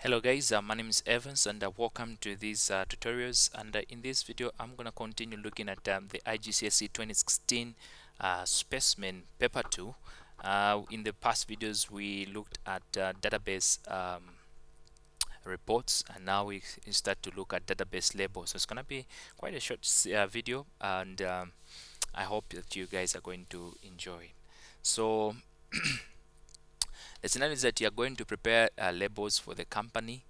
Hello guys, my name is Evans and welcome to these tutorials, and in this video I'm going to continue looking at the IGCSE 2016 Specimen paper 2. In the past videos we looked at database reports, and now we start to look at database labels. So it's going to be quite a short video, and I hope that you guys are going to enjoy it. So the scenario is that you are going to prepare labels for the company,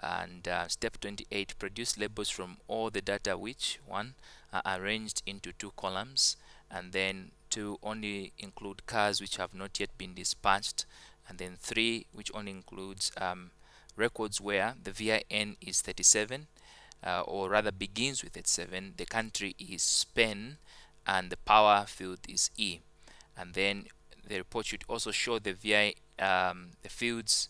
and step 28, produce labels from all the data which one are arranged into two columns, and then two only include cars which have not yet been dispatched, and then three which only includes records where the VIN is 37, or rather begins with 37, the country is Spain, and the power field is E. And then the report should also show the the fields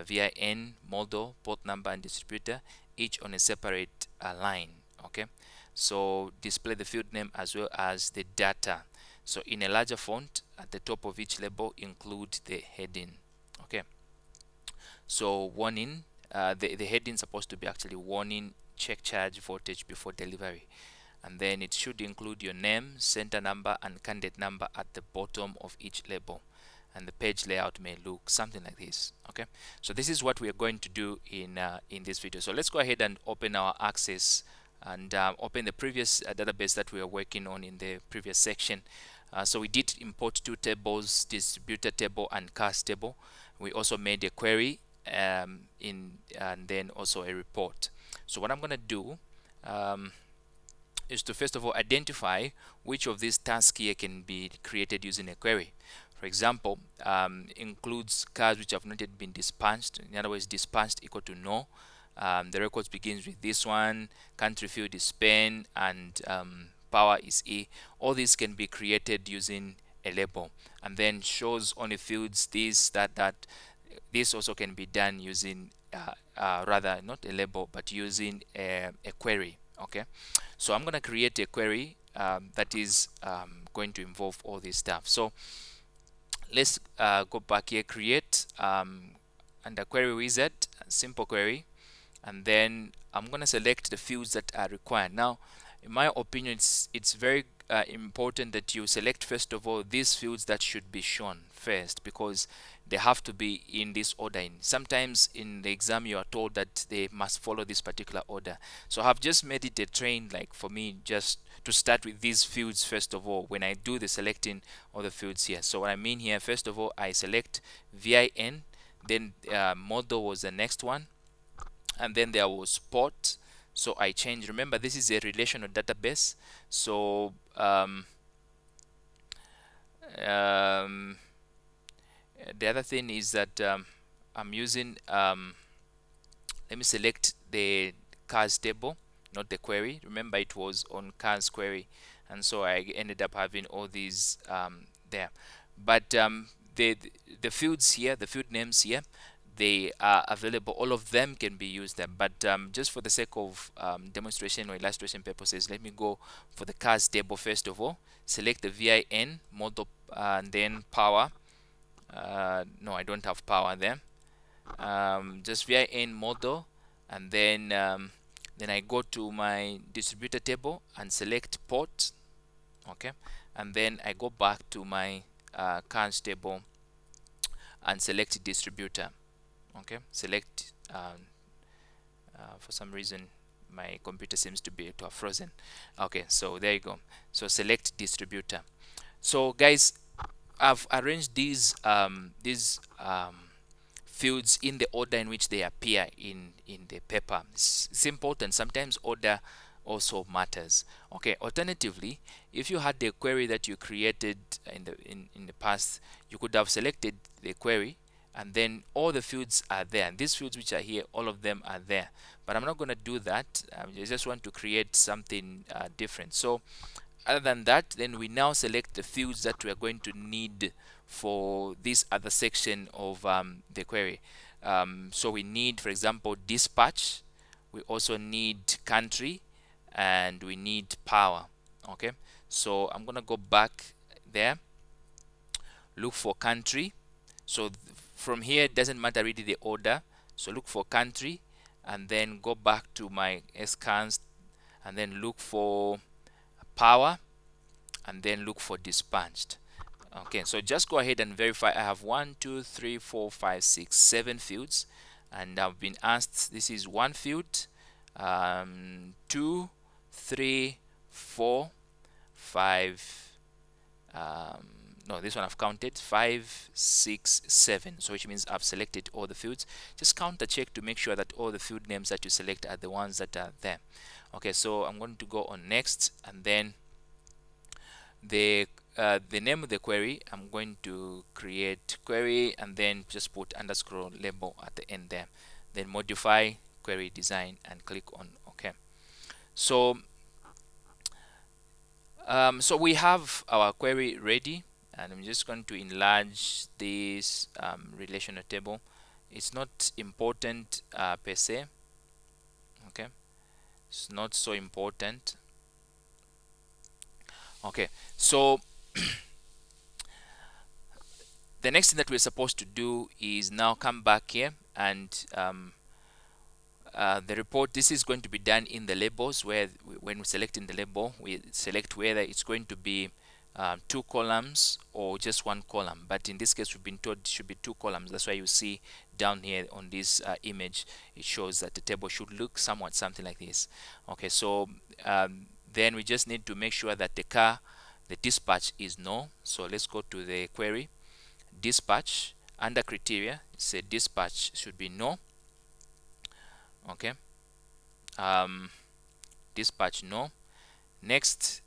VIN, model, port number, and distributor, each on a separate line. Okay, so display the field name as well as the data. So in a larger font at the top of each label, include the heading. Okay, so warning, the heading is supposed to be actually warning, check charge voltage before delivery, and then it should include your name, center number, and candidate number at the bottom of each label, and the page layout may look something like this. Okay, so this is what we are going to do in this video. So let's go ahead and open our Access, and open the previous database that we are working on in the previous section. So we did import two tables, distributor table and cast table. We also made a query, and then also a report. So what I'm going to do is to first of all identify which of these tasks here can be created using a query. For example, includes cars which have not yet been dispatched. In other words, dispatched equal to no. The records begins with this one, country field is Spain, and power is E. All these can be created using a label, and then shows only fields this, that. This also can be done using rather not a label but using a query. Okay, so I'm going to create a query that is going to involve all this stuff. So let's go back here, create under query wizard, simple query, and then I'm going to select the fields that are required. Now in my opinion, it's very important that you select first of all these fields that should be shown first, because they have to be in this order. Sometimes in the exam you are told that they must follow this particular order. So I've just made it a trend, like for me, just to start with these fields first of all when I do the selecting of the fields here. So what I mean here, first of all, I select VIN, then model was the next one, and then there was port. So I change, remember this is a relational database, so the other thing is that I'm using let me select the cars table, not the query. Remember it was on cars query, and so I ended up having all these there. But the fields here, the field names here, they are available. All of them can be used there, but just for the sake of demonstration or illustration purposes, let me go for the cars table first of all. Select the VIN, model, and then power. No, I don't have power there. Just VIN model, and then I go to my distributor table and select port. Okay, and then I go back to my cars table and select distributor. Okay, select for some reason my computer seems to have frozen. Okay, so there you go. So select distributor. So guys, I've arranged these fields in the order in which they appear in the paper. It's important. Sometimes order also matters. Okay, alternatively, if you had a query that you created in the past, you could have selected the query and then all the fields are there. These fields which are here, all of them are there, but I'm not going to do that. I just want to create something different. So other than that, then we now select the fields that we are going to need for this other section of the query. So we need, for example, dispatch, we also need country, and we need power. Okay, so I'm gonna go back there, look for country. So from here it doesn't matter really the order, So look for country, and then go back to my scans, and then look for power, and then look for dispatched. Okay, so just go ahead and verify. I have 1 2 3 4 5 6 7 fields, and I've been asked, this is one field, 2 3 4 5, no, this one I've counted 5 6 7, so which means I've selected all the fields. Just counter check to make sure that all the field names that you select are the ones that are there. Okay, so I'm going to go on next, and then the name of the query, I'm going to create query and then just put underscore label at the end there, then modify query design and click on OK. So so we have our query ready, and I'm just going to enlarge this relational table. It's not important per se. Okay, it's not so important. Okay, so the next thing that we're supposed to do is now come back here, and the report, this is going to be done in the labels, where when we select in the label, we select whether it's going to be 2 columns or just 1 column. But in this case, we've been told it should be 2 columns. That's why you see down here on this image, it shows that the table should look somewhat something like this. Okay, so then we just need to make sure that the dispatch is no. So let's go to the query dispatch. Under criteria, say dispatch should be no. Okay, dispatch no. Next,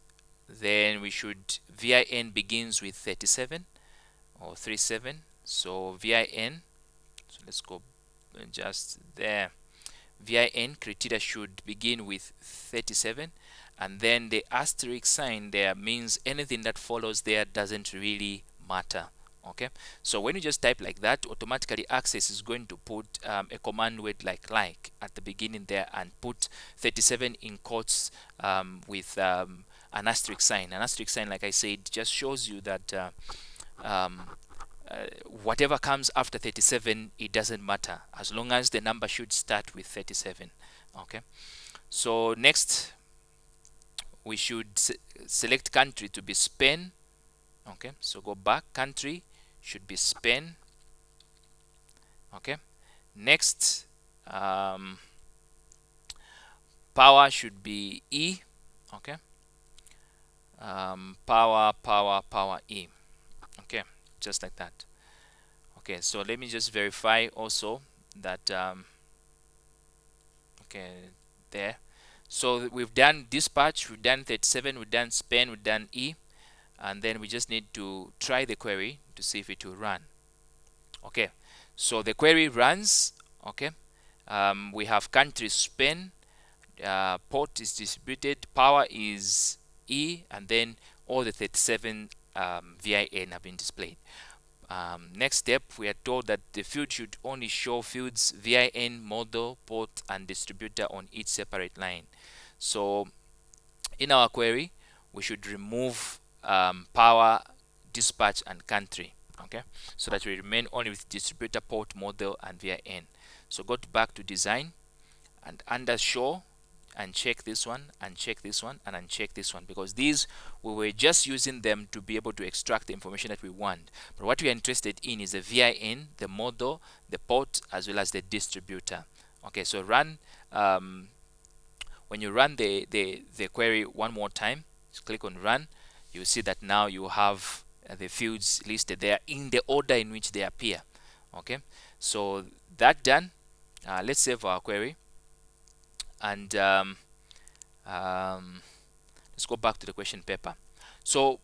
then we should VIN begins with 37 or 37. So VIN, so let's go just there. VIN criteria should begin with 37, and then the asterisk sign there means anything that follows there doesn't really matter. Okay, so when you just type like that, automatically Acess is going to put a command word like at the beginning there, and put 37 in quotes with an asterisk sign. An asterisk sign, like I said, just shows you that whatever comes after 37, it doesn't matter as long as the number should start with 37. Okay, so next we should select country to be Spain. Okay, so go back, country should be Spain. Okay, next power should be E. Okay, power E. Okay, just like that. Okay, so let me just verify also that okay, there. So we've done dispatch, we've done 37, we've done Spain, we've done E, and then we just need to try the query to see if it will run. Okay, so the query runs. Okay, we have country Spain, port is distributed, power is E, and then all the 37 VIN have been displayed. Next step, we are told that the field should only show fields VIN, model, port, and distributor on each separate line. So in our query, we should remove power, dispatch, and country. Okay, so that we remain only with distributor, port, model, and VIN. So go back to design, and under show, and check this one, and check this one, and uncheck this one, because these we were just using them to be able to extract the information that we want. But what we are interested in is the VIN, the model, the port, as well as the distributor. Okay, so run. When you run the query one more time, just click on run. You see that now you have the fields listed there in the order in which they appear. Okay, so that done. Let's save our query, and let's go back to the question paper. So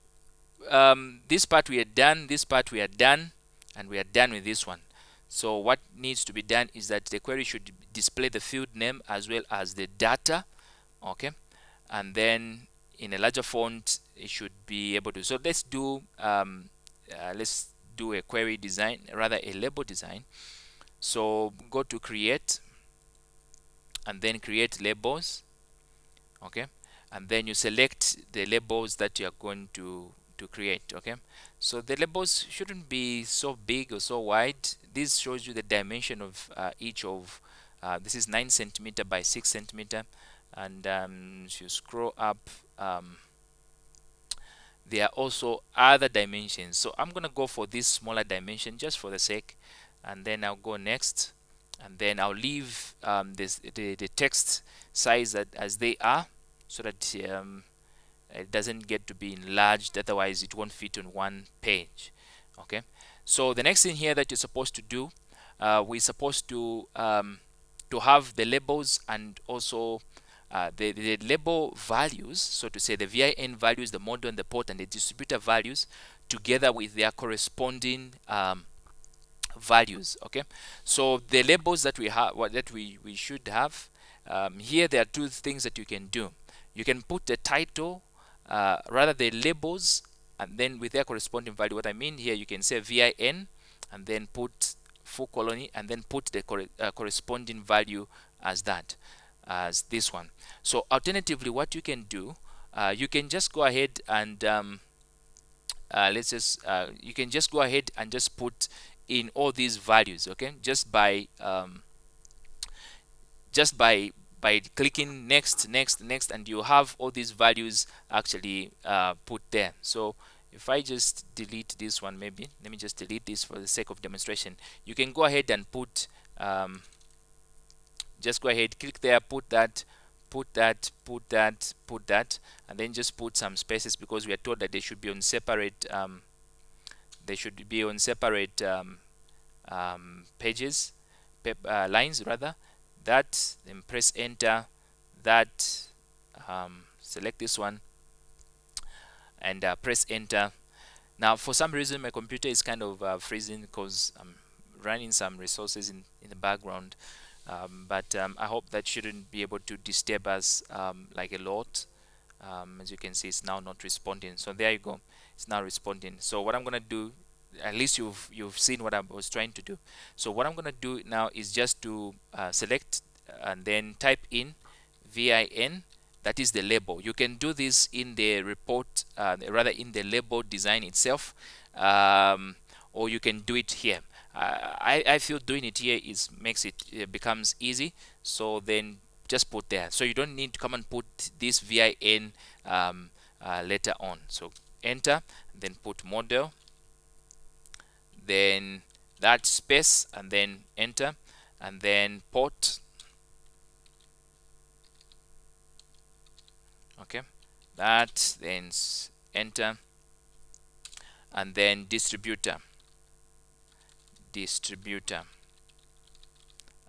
this part we are done, this part we are done, and we are done with this one. So what needs to be done is that the query should display the field name as well as the data. Okay, and then in a larger font it should be able to. So let's do a query design, rather a label design. So go to create, and then create labels. Okay, and then you select the labels that you are going to to create. Okay, so the labels shouldn't be so big or so wide. This shows you the dimension of each of this is 9 centimeter by 6 centimeter, and if you scroll up, there are also other dimensions. So I'm gonna go for this smaller dimension just for the sake, and then I'll go next, and then I'll leave the text size as they are, so that it doesn't get to be enlarged, otherwise it won't fit on one page. Okay, so the next thing here that you're supposed to do, we're supposed to have the labels and also the label values, so to say the VIN values, the model and the port and the distributor values, together with their corresponding values. Okay, so the labels that we have, that we should have here, there are two things that you can do. You can put the title, rather the labels, and then with their corresponding value. What I mean here, you can say VIN and then put full colony and then put the corresponding value as that, as this one. So alternatively, what you can do, you can just go ahead and let's just you can just go ahead and just put in all these values. Okay, just by clicking next, next, next, and you have all these values actually put there. So if I just delete this one, maybe let me just delete this for the sake of demonstration. You can go ahead and put just go ahead, click there, put that, put that, put that, put that, and then just put some spaces, because we are told that they should be on separate pages, lines rather. That, then press enter, that, select this one and press enter. Now for some reason my computer is kind of freezing because I'm running some resources in the background, but I hope that shouldn't be able to disturb us like a lot. As you can see, it's now not responding. So there you go, it's now responding. So what I'm gonna do, at least you've seen what I was trying to do. So what I'm gonna do now is just to select and then type in VIN, that is the label. You can do this in the report, rather in the label design itself, or you can do it here. I feel doing it here makes it becomes easy. So then just put there, so you don't need to come and put this VIN later on. So enter, then put model, then that space, and then enter, and then port. Okay, that, then enter, and then distributor,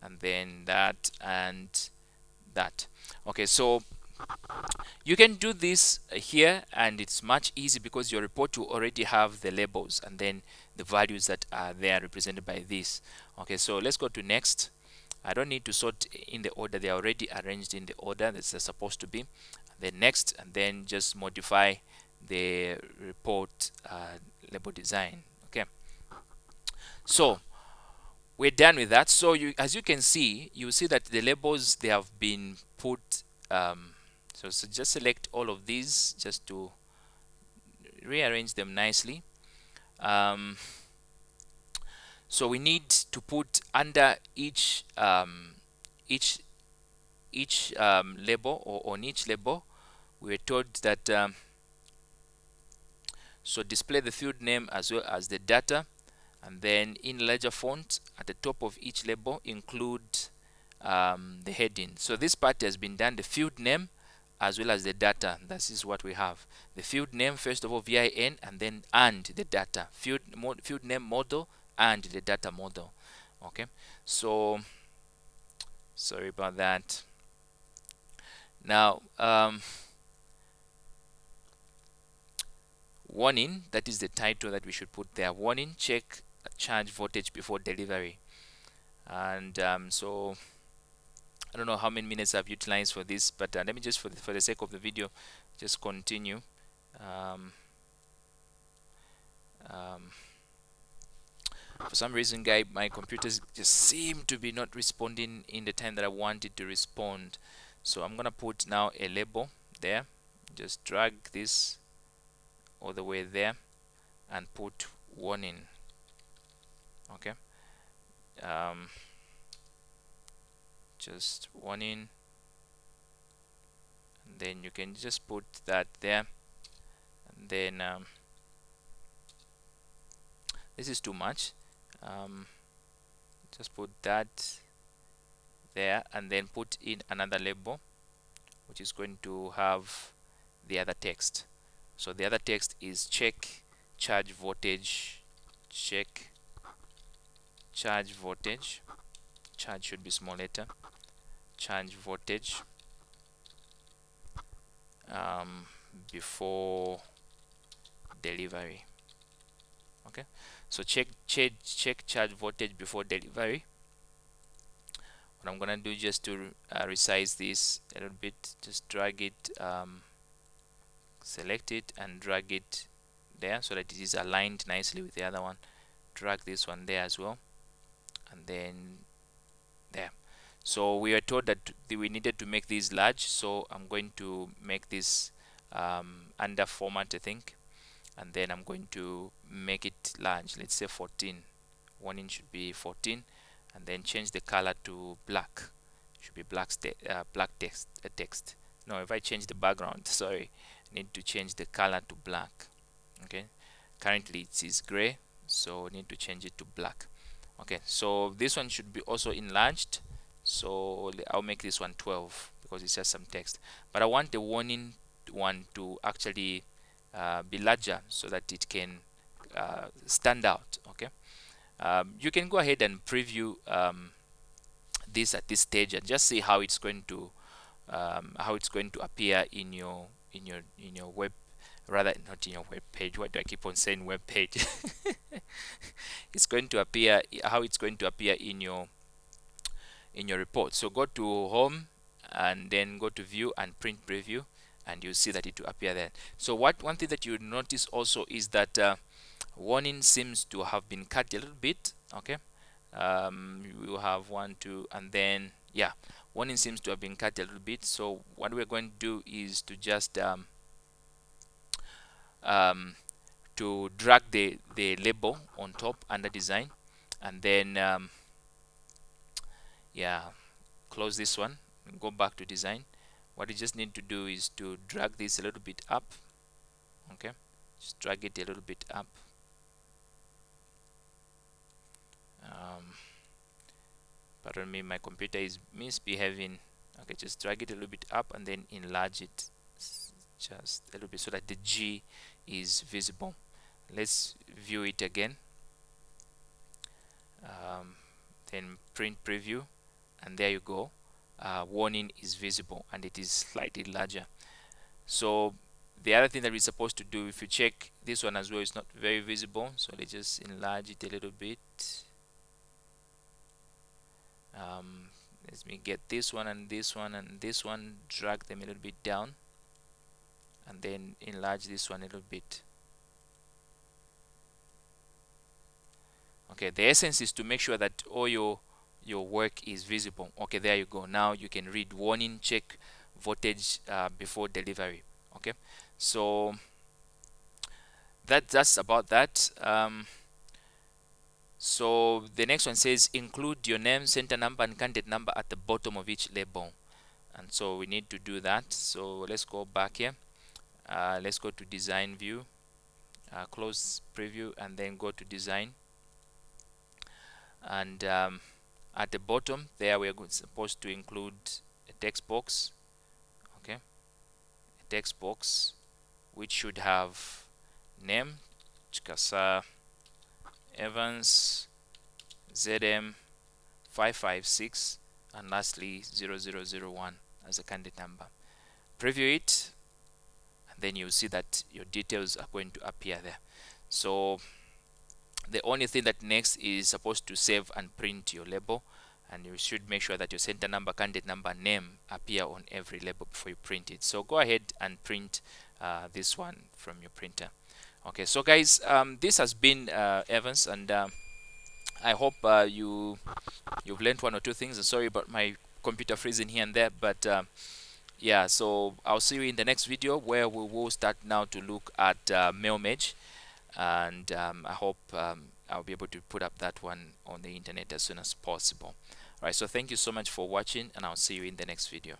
and then that and that. Okay, so you can do this here, and it's much easy because your report will already have the labels and then the values that are there represented by this. Okay, so let's go to next. I don't need to sort in the order, they are already arranged in the order that they're supposed to be. Then next, and then just modify the report label design. Okay, so we're done with that. So as you can see, you see that the labels, they have been put so just select all of these just to rearrange them nicely. So we need to put under each label, or on each label, we were told that so display the field name as well as the data, and then in larger font at the top of each label include the heading. So this part has been done, the field name as well as the data. This is what we have: the field name, first of all VIN, and then and the data, field name model and the data model. Okay, so sorry about that. Now warning, that is the title that we should put there. Warning, check charge voltage before delivery. And so I don't know how many minutes I've utilized for this, but let me just, for the sake of the video, just continue. For some reason, guys, my computers just seem to be not responding in the time that I want it to respond. So I'm gonna put now a label there. Just drag this all the way there and put warning. Okay, just warning, and then you can just put that there, and then this is too much. Just put that there, and then put in another label which is going to have the other text. So the other text is check charge voltage, check charge voltage. Charge should be small letter. Charge voltage before delivery. Okay, so check charge voltage before delivery. What I'm gonna do, just to resize this a little bit, just drag it, select it and drag it there so that it is aligned nicely with the other one. Drag this one there as well, and then there. So we are told that we needed to make these large, so I'm going to make this under format, I think, and then I'm going to make it large. Let's say 14. Warning should be 14, and then change the color to black. Should be black text. No, if I change the background, sorry, I need to change the color to black. Okay, currently it is gray, so I need to change it to black. Okay, so this one should be also enlarged, so I'll make this one 12 because it's just some text, but I want the warning one to actually be larger so that it can stand out. Okay, you can go ahead and preview this at this stage and just see how it's going to appear in your web, rather not in your web page. Why do I keep on saying web page? It's going to appear, how it's going to appear in your report. So go to home and then go to view and print preview, and you see that it will appear there. So one thing that you notice also is that warning seems to have been cut a little bit. Okay, you have 1, 2, and then yeah, warning seems to have been cut a little bit. So what we're going to do is to just to drag the label on top under design, and then yeah, close this one and go back to design. What you just need to do is to drag this a little bit up. Okay, just drag it a little bit up. Pardon me, my computer is misbehaving. Okay, just drag it a little bit up and then enlarge it just a little bit so that the G is visible. Let's view it again. Then print preview, and there you go. Warning is visible and it is slightly larger. So the other thing that we're supposed to do, if you check this one as well, it's not very visible, so let's just enlarge it a little bit. Let me get this one and this one and this one, drag them a little bit down, and then enlarge this one a little bit. Okay, the essence is to make sure that all your work is visible. Okay, there you go. Now you can read warning, check voltage before delivery. Okay, so that's about that. So the next one says include your name, center number, and candidate number at the bottom of each label, and so we need to do that. So let's go back here. Let's go to design view, close preview, and then go to design. And at the bottom there, we are supposed to include a text box. Okay, a text box which should have name, Chikasa Evans ZM 556, and lastly 0001 as a candidate number. Preview it, and then you'll see that your details are going to appear there. So the only thing that next is supposed to save and print your label, and you should make sure that your center number, candidate number, name appear on every label before you print it. So go ahead and print this one from your printer. Okay, so guys, this has been Evans, and I hope you've learned one or two things. I'm sorry about my computer freezing here and there, but yeah, so I'll see you in the next video where we will start now to look at mail merge, and I hope I'll be able to put up that one on the internet as soon as possible. All right, so thank you so much for watching, and I'll see you in the next video.